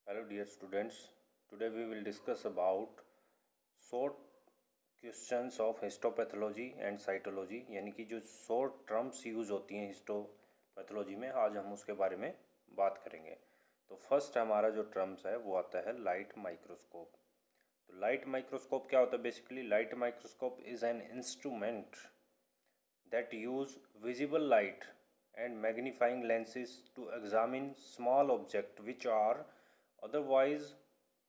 Hello dear students, today we will discuss about short questions of histopathology and cytology यानी कि जो short terms use होती हैं histopathology में, आज हम उसके बारे में बात करेंगे। तो फर्स्ट हमारा जो टर्म्स है वो आता है लाइट माइक्रोस्कोप। तो लाइट माइक्रोस्कोप क्या होता है? Basically light microscope is an instrument that use visible light and magnifying lenses to examine small objects which are otherwise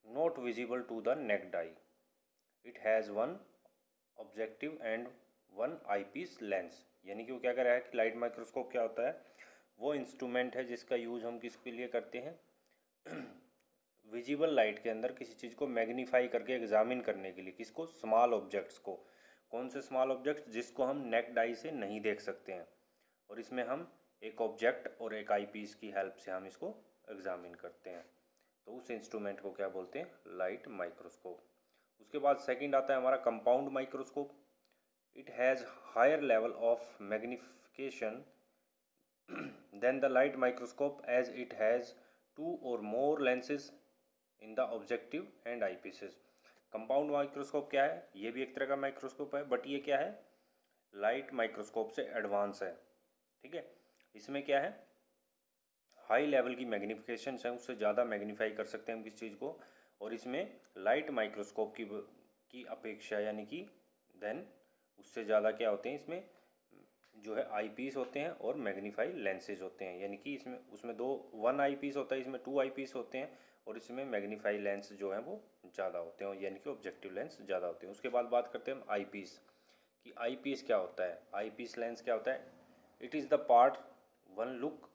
not visible to the naked eye. It has one objective and one eyepiece lens. यानी कि वो क्या कर रहा है कि light microscope क्या होता है? वो इंस्ट्रूमेंट है जिसका यूज़ हम किसके लिए करते हैं? विजिबल लाइट के अंदर किसी चीज़ को मैग्नीफाई करके एग्जामिन करने के लिए। किसको? स्मॉल ऑब्जेक्ट्स को। कौन से स्मॉल ऑब्जेक्ट्स? जिसको हम नेक्ड आई से नहीं देख सकते हैं, और इसमें हम एक ऑब्जेक्ट और एक आई पीस की हेल्प से हम इसको एग्जामिन करते हैं। तो उस इंस्ट्रूमेंट को क्या बोलते हैं? Light microscope. उसके बाद सेकंड आता है हमारा compound microscope. It has higher level of magnification than the light microscope as it has 2 or more lenses in the objective and eyepieces. Compound microscope क्या है? ये भी एक तरह का माइक्रोस्कोप है, बट ये क्या है? लाइट माइक्रोस्कोप से एडवांस है। ठीक है, इसमें क्या है? हाई लेवल की मैग्नीफिकेशन है, उससे ज़्यादा मैग्नीफाई कर सकते हैं हम किस चीज़ को, और इसमें लाइट माइक्रोस्कोप की अपेक्षा यानी कि देन उससे ज़्यादा क्या होते हैं, इसमें जो है आई पीस होते हैं और मैग्नीफाई लेंसेज होते हैं। यानी कि उसमें वन आई पीस होता है, इसमें 2 आई पीस होते हैं, और इसमें मैग्नीफाई लेंस जो है वो ज़्यादा होते हैं, यानी कि ऑब्जेक्टिव लेंस ज़्यादा होते हैं। उसके बाद बात करते हैं हम आई पीस कि आई पीस क्या होता है? आई पीस लेंस क्या होता है? It is the part one look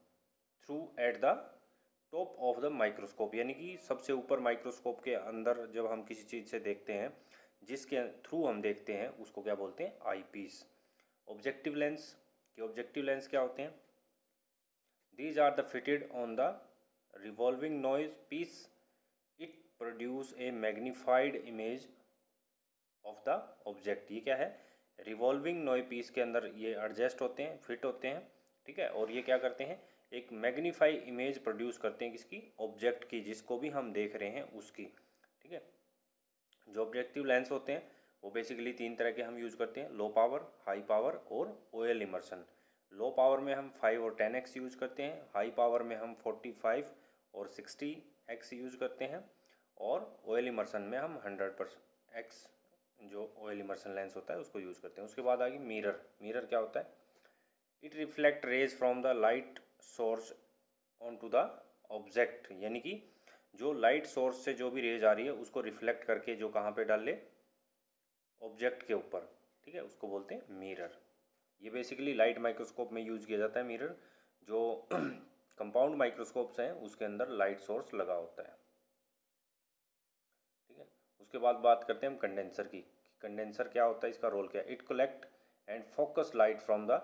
through at the top of the microscope. यानी कि सबसे ऊपर माइक्रोस्कोप के अंदर जब हम किसी चीज़ से देखते हैं, जिसके थ्रू हम देखते हैं, उसको क्या बोलते हैं? Eyepiece. ऑब्जेक्टिव लेंस के ऑब्जेक्टिव लेंस क्या होते हैं? These are the fitted on the revolving nosepiece. It produce a magnified image of the object. ये क्या है? रिवॉल्विंग नॉइज पीस के अंदर ये एडजस्ट होते हैं, फिट होते हैं। ठीक है, और ये क्या करते हैं? एक मैग्नीफाई इमेज प्रोड्यूस करते हैं किसकी? ऑब्जेक्ट की, जिसको भी हम देख रहे हैं उसकी। ठीक है, जो ऑब्जेक्टिव लेंस होते हैं वो बेसिकली 3 तरह के हम यूज़ करते हैं: लो पावर, हाई पावर और ओएल इमर्सन। लो पावर में हम 5 और 10x यूज़ करते हैं, हाई पावर में हम 45 और 60x यूज़ करते हैं, और ओएल इमर्सन में हम 100x जो ऑयल इमर्सन लेंस होता है उसको यूज़ करते हैं। उसके बाद आगे मिरर। मिरर क्या होता है? It reflect rays from the light source onto the object. यानी कि जो लाइट सोर्स से जो भी रेज आ रही है उसको रिफ्लेक्ट करके जो कहाँ पे डाल ले? ऑब्जेक्ट के ऊपर। ठीक है, उसको बोलते हैं मिरर। ये बेसिकली लाइट माइक्रोस्कोप में यूज़ किया जाता है मिरर। जो कंपाउंड माइक्रोस्कोप्स हैं उसके अंदर लाइट सोर्स लगा होता है। ठीक है, उसके बाद बात करते हैं हम कंडेंसर की। कंडेंसर क्या होता है, इसका रोल क्या है? It collect and focus light from the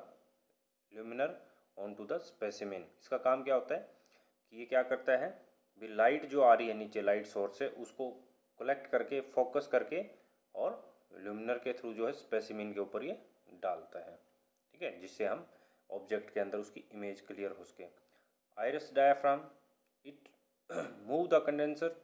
luminaire onto the specimen. इसका काम क्या होता है कि ये क्या करता है? भी लाइट जो आ रही है नीचे लाइट सोर्स से, उसको कलेक्ट करके फोकस करके और ल्यूमिनर के थ्रू जो है स्पेसिमिन के ऊपर ये डालता है। ठीक है, जिससे हम ऑब्जेक्ट के अंदर उसकी इमेज क्लियर हो सके। Iris diaphragm, it move the condenser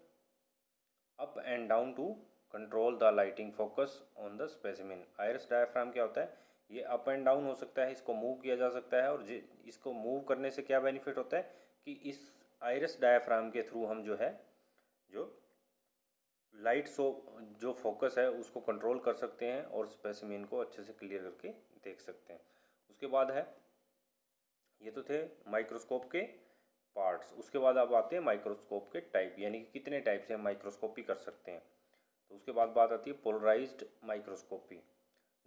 up and down to control the lighting focus on the specimen. Iris diaphragm क्या होता है? ये अप एंड डाउन हो सकता है, इसको मूव किया जा सकता है, और इसको मूव करने से क्या बेनिफिट होता है कि इस आइरिस डायाफ्राम के थ्रू हम जो है जो लाइट जो फोकस है उसको कंट्रोल कर सकते हैं और स्पेसिमिन को अच्छे से क्लियर करके देख सकते हैं। उसके बाद है, ये तो थे माइक्रोस्कोप के पार्ट्स। उसके बाद अब आते हैं माइक्रोस्कोप के टाइप, यानी कि कितने टाइप से हम माइक्रोस्कोपी कर सकते हैं। तो उसके बाद बात आती है polarised microscopy.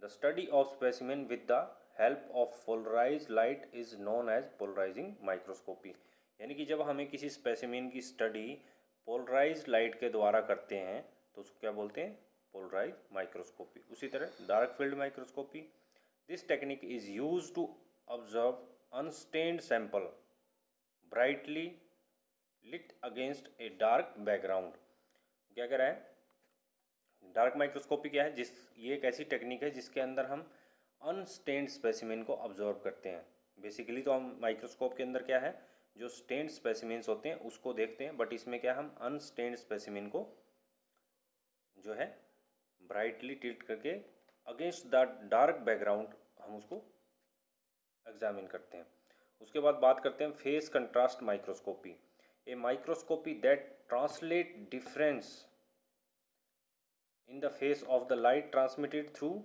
The study of specimen with the help of polarised light is known as polarising microscopy. यानी कि जब हमें किसी स्पेसिमेन की स्टडी पोलराइज्ड लाइट के द्वारा करते हैं तो उसको क्या बोलते हैं? Polarised microscopy. उसी तरह dark field microscopy. This technique is use to observe unstained sample brightly lit against a dark background. क्या कह रहा है? डार्क माइक्रोस्कोपी क्या है? ये एक ऐसी टेक्निक है जिसके अंदर हम अनस्टेन्ड स्पेसिमेन को ऑब्जर्व करते हैं। बेसिकली तो हम माइक्रोस्कोप के अंदर क्या है, जो स्टेन्ड स्पेसिमेंस होते हैं उसको देखते हैं, बट इसमें क्या हम अनस्टेन्ड स्पेसिमेन को जो है ब्राइटली टिल्ट करके अगेंस्ट द डार्क बैकग्राउंड हम उसको एग्जामिन करते हैं। उसके बाद बात करते हैं face contrast microscopy. A microscopy that translate difference in the face of the light transmitted through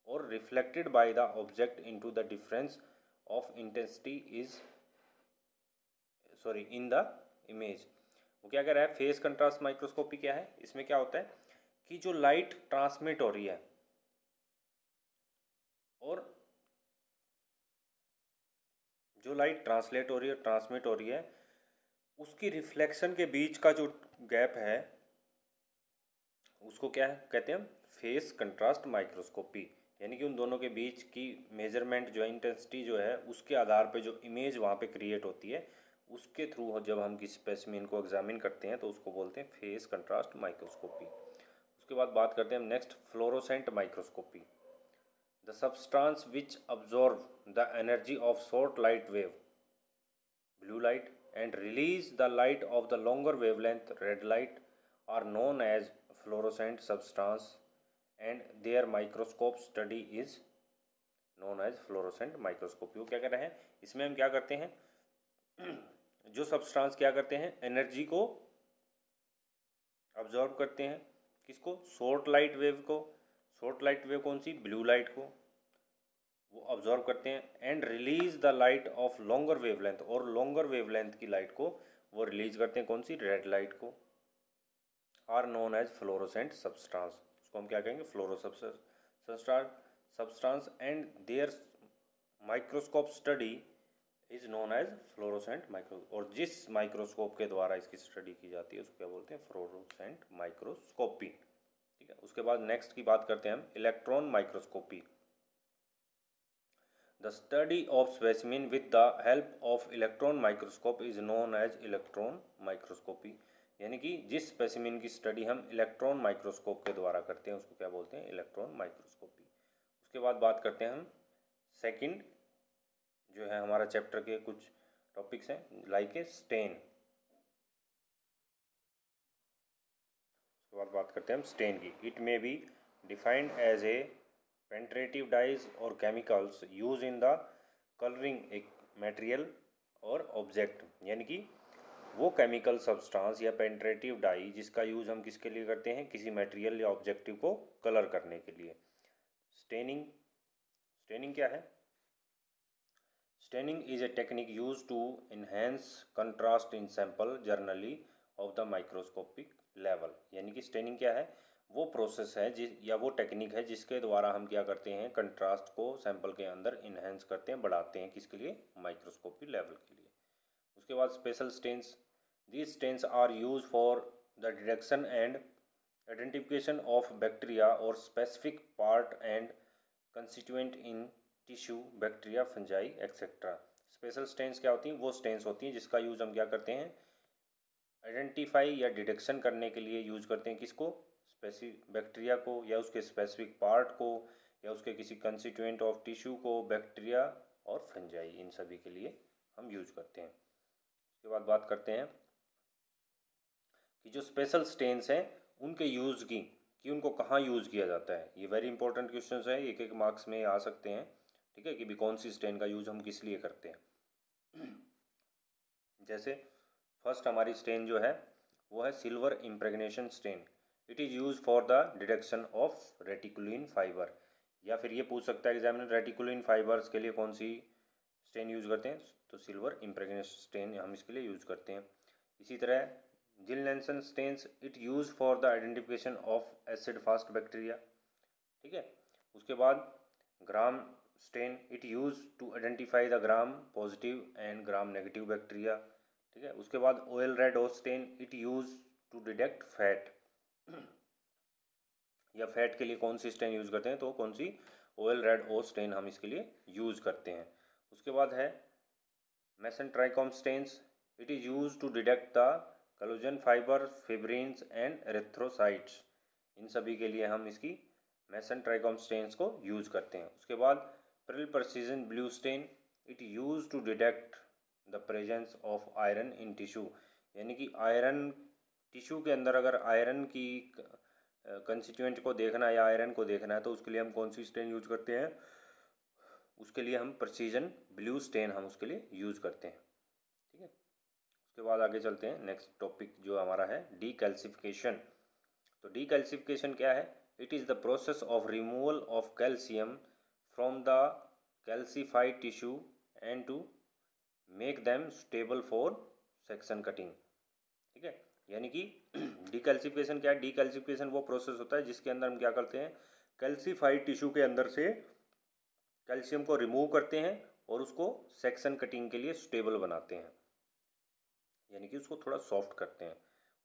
or reflected by the object into the difference of intensity is in the image। वो क्या कह रहा है, फेस कंट्रास्ट माइक्रोस्कोपी क्या है, इसमें क्या होता है कि जो लाइट ट्रांसमिट हो रही है और जो लाइट ट्रांसलेट हो रही है ट्रांसमिट हो रही है उसकी रिफ्लेक्शन के बीच का जो गैप है उसको क्या है कहते हैं हम फेस कंट्रास्ट माइक्रोस्कोपी। यानी कि उन दोनों के बीच की मेजरमेंट जो है, इंटेंसिटी जो है, उसके आधार पे जो इमेज वहाँ पे क्रिएट होती है उसके थ्रू जब हम किसी स्पेसिमेन को एग्जामिन करते हैं तो उसको बोलते हैं फेस कंट्रास्ट माइक्रोस्कोपी। उसके बाद बात करते हैं हम next fluorescent microscopy. The substance which absorb the energy of short light wave blue light and release the light of the longer wavelength red light are known as fluorescent substance and their microscope study is known as fluorescent microscopy। वो क्या कर रहे हैं, इसमें हम क्या करते हैं जो सब्सटेंस क्या करते हैं एनर्जी को ऑब्जॉर्व करते हैं, किसको, शॉर्ट लाइट वेव को, शॉर्ट लाइट वेव कौन सी, ब्लू लाइट को वो ऑब्जॉर्व करते हैं, and release the light of longer wavelength, और लॉन्गर वेवलेंथ की लाइट को वो रिलीज करते हैं कौन सी, रेड लाइट को, are known as fluorescent substance. उसको हम क्या कहेंगे, substance and their microscope study is known as fluorescent micro, और जिस माइक्रोस्कोप के द्वारा इसकी स्टडी की जाती है उसको क्या बोलते हैं, फ्लोरोसेंट माइक्रोस्कोपी। ठीक है, उसके बाद नेक्स्ट की बात करते हैं हम electron microscopy. The study of specimen with the help of electron microscope is known as electron microscopy. यानी कि जिस स्पेसिमेन की स्टडी हम इलेक्ट्रॉन माइक्रोस्कोप के द्वारा करते हैं उसको क्या बोलते हैं, इलेक्ट्रॉन माइक्रोस्कोपी। उसके बाद बात करते हैं हम सेकंड जो है हमारा चैप्टर के कुछ टॉपिक्स हैं, लाइक ए स्टेन। उसके बाद बात करते हैं हम स्टेन की। It may be defined as a penetrative dyes or chemicals use in the colouring a material or object. यानी कि वो केमिकल सब्सटेंस या पेंट्रेटिव डाई जिसका यूज़ हम किसके लिए करते हैं, किसी मटेरियल या ऑब्जेक्टिव को कलर करने के लिए। स्टेनिंग क्या है, staining is a technique use to enhance contrast in sample generally of the microscopic level. यानी कि स्टेनिंग क्या है, वो प्रोसेस है या वो टेक्निक है जिसके द्वारा हम क्या करते हैं, कंट्रास्ट को सैंपल के अंदर इनहेंस करते हैं, बढ़ाते हैं, किसके लिए, माइक्रोस्कोपी लेवल के लिए। उसके बाद special stains. These stains are used for the detection and identification of bacteria or specific part and constituent in tissue, bacteria, fungi, etc. Special stains क्या होती हैं, वो स्टेन्स होती हैं जिसका यूज़ हम क्या करते हैं, आइडेंटिफाई या डिटेक्शन करने के लिए यूज़ करते हैं, किसको, स्पेसिफिक बैक्टीरिया को या उसके स्पेसिफिक पार्ट को या उसके किसी कंस्टिट्यूएंट ऑफ टिश्यू को, बैक्टीरिया और फंजाई, इन सभी के लिए हम यूज़ करते हैं। उसके बाद बात करते हैं कि जो स्पेशल स्टेन्स हैं उनके यूज़ की कि उनको कहाँ यूज़ किया जाता है। ये वेरी इंपॉर्टेंट क्वेश्चन है, एक एक मार्क्स में आ सकते हैं। ठीक है, कि भी कौन सी स्टेन का यूज़ हम किस लिए करते हैं। जैसे फर्स्ट हमारी स्टेन जो है वो है silver impregnation stain. It is use for the detection of reticulin fiber. या फिर ये पूछ सकता है एग्जामिनर, रेटिकुलिन फाइबर्स के लिए कौन सी स्टेन यूज़ करते हैं, तो सिल्वर इम्प्रेगनेशन स्टेन हम इसके लिए यूज़ करते हैं। इसी तरह Ziehl Neelsen stains, it use for the identification of acid fast bacteria. ठीक है, उसके बाद gram stain, it use to identify the gram positive and gram negative bacteria. ठीक है, उसके बाद oil red O stain, it use to detect fat. या fat के लिए कौन सी स्टेन यूज करते हैं, तो कौन सी, ऑयल रेड ओ स्टेन हम इसके लिए यूज करते हैं। उसके बाद है Masson trichrome stains, it is use to detect the collagen fibre, fibrins and erythrocytes. इन सभी के लिए हम इसकी मेसन ट्राइकॉम स्टेन्स को यूज करते हैं। उसके बाद Perls Prussian blue stain, it use to detect the presence of iron in tissue, यानी कि आयरन टिश्यू के अंदर अगर आयरन की कंस्टिट्यूएंट को देखना है या आयरन को देखना है तो उसके लिए हम कौन सी स्टेन यूज करते हैं, उसके लिए हम प्रिसीजन ब्लू स्टेन हम उसके लिए यूज करते हैं। ठीक है, उसके बाद आगे चलते हैं। नेक्स्ट टॉपिक जो हमारा है डीकैल्सिफिकेशन। तो डीकैल्सिफिकेशन क्या है? It is the process of removal of calcium from the calcified tissue and to make them stable for section cutting. ठीक है, यानी कि डीकैल्सिफिकेशन क्या है? डीकैल्सिफिकेशन वो प्रोसेस होता है जिसके अंदर हम क्या करते हैं, कैल्सिफाइड टिश्यू के अंदर से कैल्शियम को रिमूव करते हैं और उसको सेक्शन कटिंग के लिए स्टेबल बनाते हैं, यानी कि उसको थोड़ा सॉफ्ट करते हैं।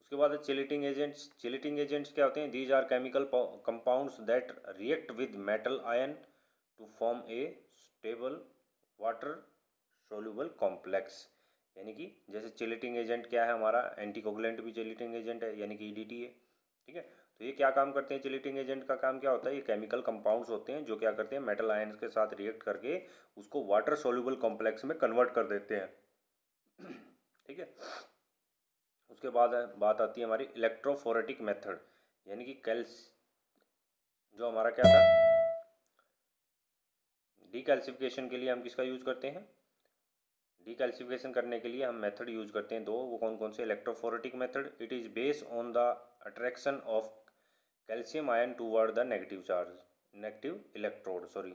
उसके बाद चिलेटिंग एजेंट्स। चिलेटिंग एजेंट्स क्या होते हैं? These are chemical compounds that react with metal ion to form a stable water soluble complex. यानी कि जैसे चिलेटिंग एजेंट क्या है हमारा, एंटीकोगुलेंट भी चिलेटिंग एजेंट है, यानी कि ईडीटी है। ठीक है, तो ये क्या काम करते हैं? चिलेटिंग एजेंट का काम क्या होता है? ये केमिकल कंपाउंड्स होते हैं जो क्या करते हैं, मेटल आयन्स के साथ रिएक्ट करके उसको वाटर सोल्यूबल कॉम्प्लेक्स में कन्वर्ट कर देते हैं। ठीक है, उसके बाद बात आती है हमारी इलेक्ट्रोफोरेटिक मेथड, यानी कि जो हमारा क्या था, डीकैल्सिफिकेशन के लिए हम किसका यूज करते हैं? डीकैल्सिफिकेशन करने के लिए हम मेथड यूज करते हैं दो, वो कौन कौन से? Electrophoretic method, it is based on the attraction of calcium ion toward the negative charge, negative electrode, sorry.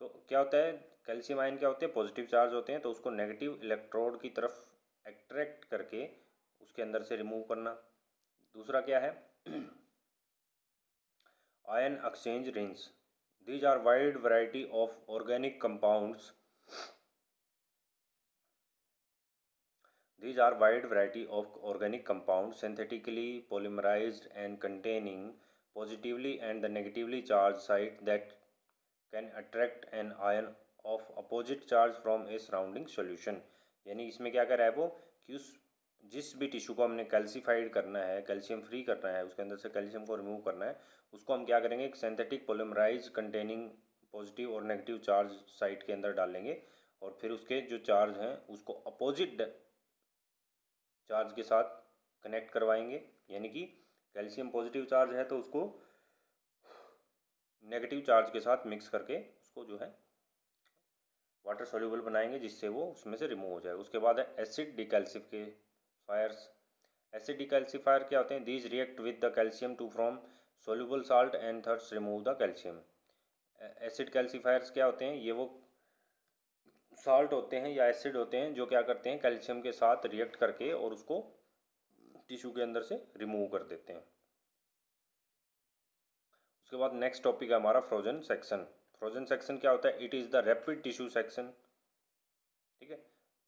तो क्या होता है, कैल्शियम आयन क्या होते हैं? पॉजिटिव चार्ज होते हैं, तो उसको नेगेटिव इलेक्ट्रोड की तरफ अट्रैक्ट करके उसके अंदर से रिमूव करना। दूसरा क्या है? Ion exchange rings. These are wide variety of organic compounds, these are wide variety of organic compounds synthetically polymerized and containing positively and the negatively charged site that can attract an ion of opposite charge from a surrounding solution। यानी इसमें क्या कर रहा है वो कि उस जिस भी टिश्यू को हमने कैल्सीफाइड करना है, कैल्शियम फ्री करना है, उसके अंदर से कैल्शियम को रिमूव करना है, उसको हम क्या करेंगे, एक सिंथेटिक पोलिमराइज कंटेनिंग पॉजिटिव और नेगेटिव चार्ज साइट के अंदर डालेंगे और फिर उसके जो चार्ज हैं उसको अपोजिट चार्ज के साथ कनेक्ट करवाएंगे। यानी कि कैल्शियम पॉजिटिव चार्ज है तो उसको नेगेटिव चार्ज के साथ मिक्स करके उसको जो है वाटर सोल्यूबल बनाएंगे जिससे वो उसमें से रिमूव हो जाए। उसके बाद है एसिड डिकैल्सिफायर्स। एसिड डिकैल्सिफायर क्या होते हैं? These react with the calcium to from soluble salt and thirds remove the calcium. Acid calcifiers क्या होते हैं? ये वो साल्ट होते हैं या एसिड होते हैं जो क्या करते हैं, कैल्शियम के साथ रिएक्ट करके और उसको टिश्यू के अंदर से रिमूव कर देते हैं। उसके बाद नेक्स्ट टॉपिक है हमारा फ्रोजन सेक्शन। फ्रोजन सेक्शन क्या होता है? It is the rapid tissue section. ठीक है,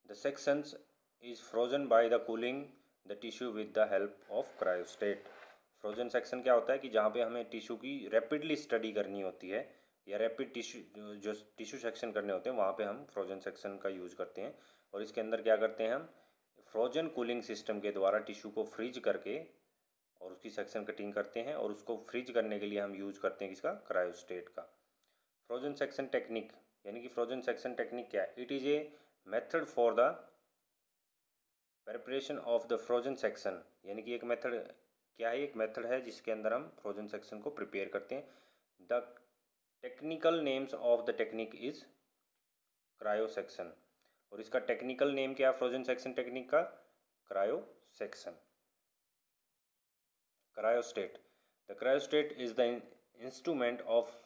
the sections is frozen by the cooling the tissue with the help of cryostat. Frozen section क्या होता है कि जहाँ पे हमें टिश्यू की रैपिडली स्टडी करनी होती है या रैपिड टिश्यू जो टिश्यू सेक्शन करने होते हैं वहाँ पे हम फ्रोजन सेक्शन का यूज़ करते हैं। और इसके अंदर क्या करते हैं, हम फ्रोजन कूलिंग सिस्टम के द्वारा टिश्यू को फ्रीज करके और उसकी सेक्शन कटिंग करते हैं और उसको फ्रीज करने के लिए हम यूज़ करते हैं किसका? क्रायोस्टेट का। फ्रोजन सेक्शन टेक्निक, यानी कि फ्रोजन सेक्शन टेक्निक क्या है? It is a method for the preparation of the frozen section, यानी कि एक मेथड क्या है? एक मेथड है जिसके अंदर हम फ्रोजन सेक्शन को प्रिपेयर करते हैं। The technical names of the technique is cryo section. और इसका टेक्निकल नेम क्या है फ्रोजन सेक्शन टेक्निक का? Cryo section. Cryostat. The cryostat is the instrument of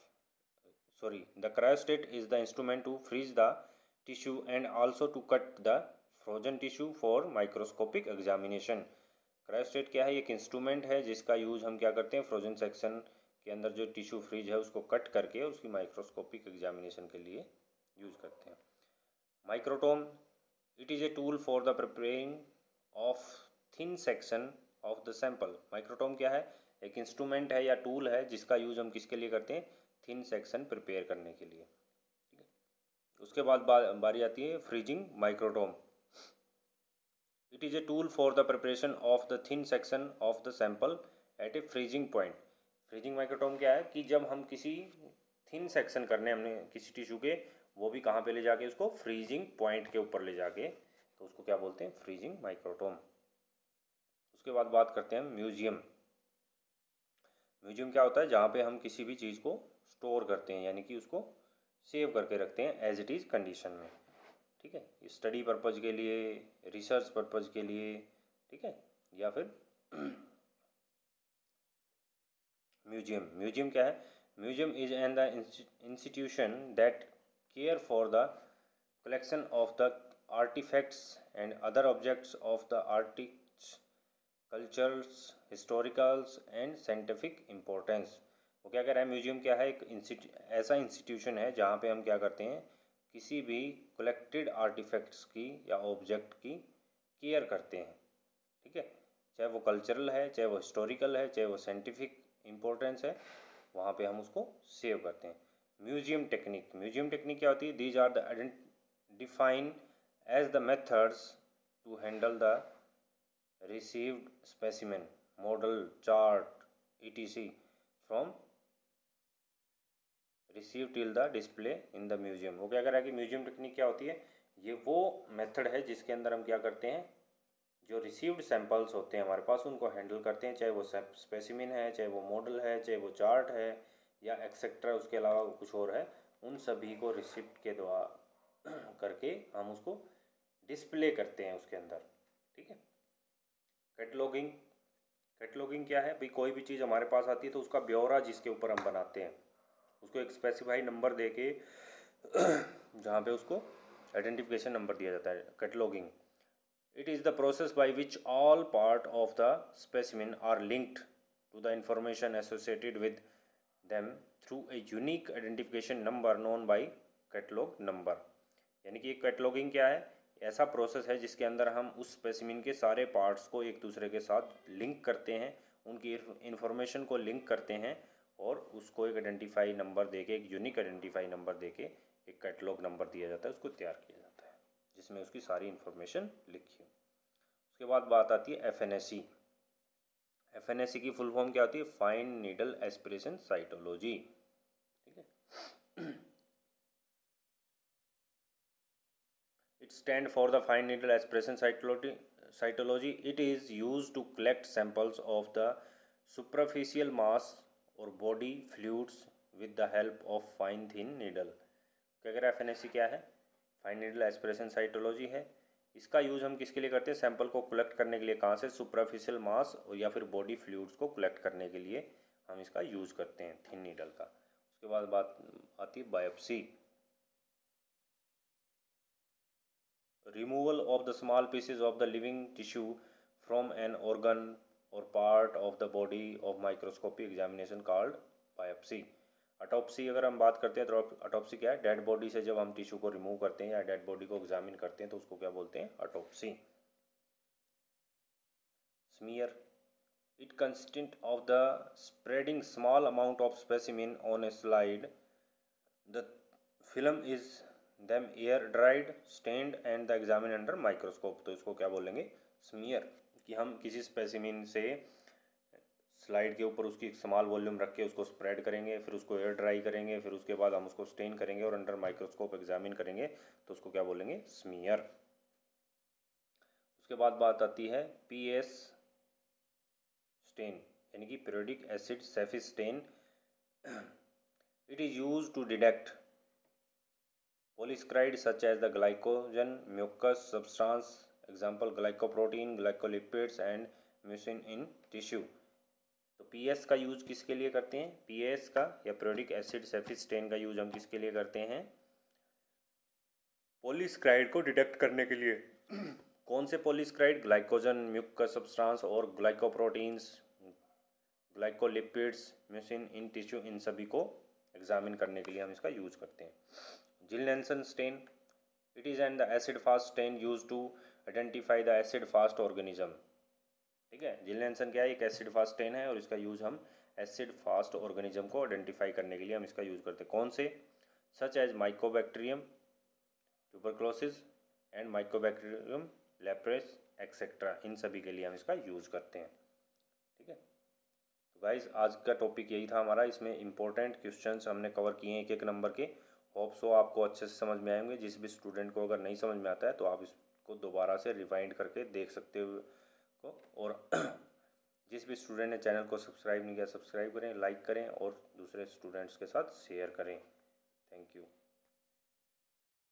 the cryostat is the instrument to freeze the tissue and also to cut the frozen tissue for microscopic examination। Cryostat क्या है? एक instrument है जिसका use हम क्या करते हैं, frozen section के अंदर जो टिश्यू फ्रीज है उसको कट करके उसकी माइक्रोस्कोपिक एग्जामिनेशन के लिए यूज़ करते हैं। Microtome, it is a tool for the preparing of thin section of the sample. Microtome क्या है? एक इंस्ट्रूमेंट है या टूल है जिसका यूज़ हम किसके लिए करते हैं? थिन सेक्शन प्रिपेयर करने के लिए। ठीक है, उसके बाद बारी आती है freezing microtome. It is a tool for the preparation of the thin section of the sample at A freezing point. Freezing microtome क्या है कि जब हम किसी थिन सेक्शन करने हमने किसी टिश्यू के, वो भी कहाँ पे ले जाके उसको फ्रीजिंग पॉइंट के ऊपर ले जाके, तो उसको क्या बोलते हैं, फ्रीजिंग माइक्रोटोम। उसके बाद बात करते हैं म्यूजियम। म्यूजियम क्या होता है, जहाँ पे हम किसी भी चीज़ को स्टोर करते हैं, यानी कि उसको सेव करके रखते हैं एज इट इज़ कंडीशन में, ठीक है, स्टडी पर्पज़ के लिए, रिसर्च पर्पज़ के लिए, ठीक है, या फिर म्यूजियम क्या है, museum is an the institution that care for the collection of the artifacts and other objects of the artists cultures historicals and scientific importance। वो क्या कह रहा है, म्यूजियम क्या है, एक ऐसा इंस्टीट्यूशन है जहाँ पे हम क्या करते हैं, किसी भी कलेक्टेड आर्टिफैक्ट्स की या ऑब्जेक्ट की केयर करते हैं, ठीक है, चाहे वो कल्चरल है, चाहे वो हिस्टोरिकल है, चाहे वो साइंटिफिक इम्पोर्टेंस है, वहाँ पे हम उसको सेव करते हैं। म्यूजियम टेक्निक क्या होती है, these are the define as the methods to handle the received specimen, model, chart, etc. from received till the display in the museum। वो क्या कह रहा है कि म्यूजियम टेक्निक क्या होती है, ये वो मेथड है जिसके अंदर हम क्या करते हैं, जो रिसीव्ड सैंपल्स होते हैं हमारे पास उनको हैंडल करते हैं, चाहे वो स्पेसिमिन है, चाहे वो मॉडल है, चाहे वो चार्ट है या एक्सेट्रा, उसके अलावा कुछ और है, उन सभी को रिसिप्ट के द्वारा करके हम उसको डिस्प्ले करते हैं उसके अंदर, ठीक है। कैटलॉगिंग क्या है भाई, कोई भी चीज़ हमारे पास आती है तो उसका ब्यौरा जिसके ऊपर हम बनाते हैं उसको एक स्पेसिफाइड नंबर दे के जहाँ पे उसको आइडेंटिफिकेशन नंबर दिया जाता है, cataloguing. It is the process by which all part of the specimen are linked to the information associated with them through a unique identification number known by catalogue number. यानी कि cataloguing क्या है, ऐसा process है जिसके अंदर हम उस स्पेसिमिन के सारे पार्ट्स को एक दूसरे के साथ लिंक करते हैं, उनकी इन्फॉर्मेशन को लिंक करते हैं और उसको एक आइडेंटिफाई नंबर देके, एक यूनिक आइडेंटिफाई नंबर देके एक कैटलॉग नंबर दिया जाता है, उसको तैयार किया जाता है जिसमें उसकी सारी इन्फॉर्मेशन लिखी हो। उसके बाद बात आती है एफएनएससी। एफएनएससी की फुल फॉर्म क्या होती है, फाइन नीडल एस्पिरेशन साइटोलॉजी, ठीक है। It stands for the fine needle aspiration cytology. It is used to collect samples of the superficial mass or body fluids with the help of fine thin needle। क्या कह रहा है, एफएनएससी क्या है, fine needle aspiration cytology है। इसका use हम किसके लिए करते हैं, सैंपल को कलेक्ट करने के लिए, कहाँ से, सुपरफिशियल मास या फिर बॉडी फ्लूइड्स को कलेक्ट करने के लिए हम इसका यूज़ करते हैं, थिन नीडल का। उसके बाद बात आती है biopsy. Removal of the small pieces of the living tissue from an organ or part of the body of microscopic examination called biopsy। Autopsy अगर हम बात करते हैं तो ऑटोप्सी क्या है, डेड बॉडी से जब हम टिश्यू को रिमूव करते हैं या डेड बॉडी को एग्जामिन करते हैं तो उसको क्या बोलते हैं, autopsy. Smear, it consist of the spreading small amount of specimen on a slide, the film is them air dried stained and the examine under microscope. तो इसको क्या बोलेंगे, स्मीयर, कि हम किसी स्पेसिमिन से स्लाइड के ऊपर उसकी स्मॉल वॉल्यूम रख के उसको स्प्रेड करेंगे, फिर उसको एयर ड्राई करेंगे, फिर उसके बाद हम उसको स्टेन करेंगे और अंडर माइक्रोस्कोप एग्जामिन करेंगे, तो उसको क्या बोलेंगे, स्मीयर। उसके बाद बात आती है पीएस स्टेन, यानी कि periodic acid Schiff's stain. It is use to detect polysaccharide such as the glycogen mucus substance, example glycoprotein, glycolipids and mucin in tissue। तो पीएस का यूज किसके लिए करते हैं, पीएस का या पीरियोडिक एसिड सेफिस स्टेन का यूज हम किसके लिए करते हैं, पॉलीसैकेराइड को डिटेक्ट करने के लिए। कौन से पॉलीसैकेराइड, ग्लाइकोजन म्यूकस सब्सटेंस और glycoproteins, glycolipids, mucin in tissue, इन सभी को एग्जामिन करने के लिए हम इसका यूज करते हैं। Ziehl Neelsen stain, it is and the acid fast stain use to identify the acid fast organism. ठीक है, जिल-नेल्सन क्या है, एक एसिड फास्ट स्टेन है और इसका यूज हम एसिड फास्ट ऑर्गेनिज्म को आइडेंटिफाई करने के लिए हम इसका यूज करते हैं। कौन से, such as mycobacterium tuberculosis and mycobacterium leprae etcetera, इन सभी के लिए हम इसका यूज करते हैं। ठीक है, तो गाइज आज का टॉपिक यही था हमारा, इसमें इंपॉर्टेंट क्वेश्चंस हमने कवर किए हैं एक एक नंबर के। होप सो आपको अच्छे से समझ में आएंगे। जिस भी स्टूडेंट को अगर नहीं समझ में आता है तो आप इस को दोबारा से रिवाइंड करके देख सकते हो को। और जिस भी स्टूडेंट ने चैनल को सब्सक्राइब नहीं किया, सब्सक्राइब करें, लाइक करें और दूसरे स्टूडेंट्स के साथ शेयर करें। Thank you.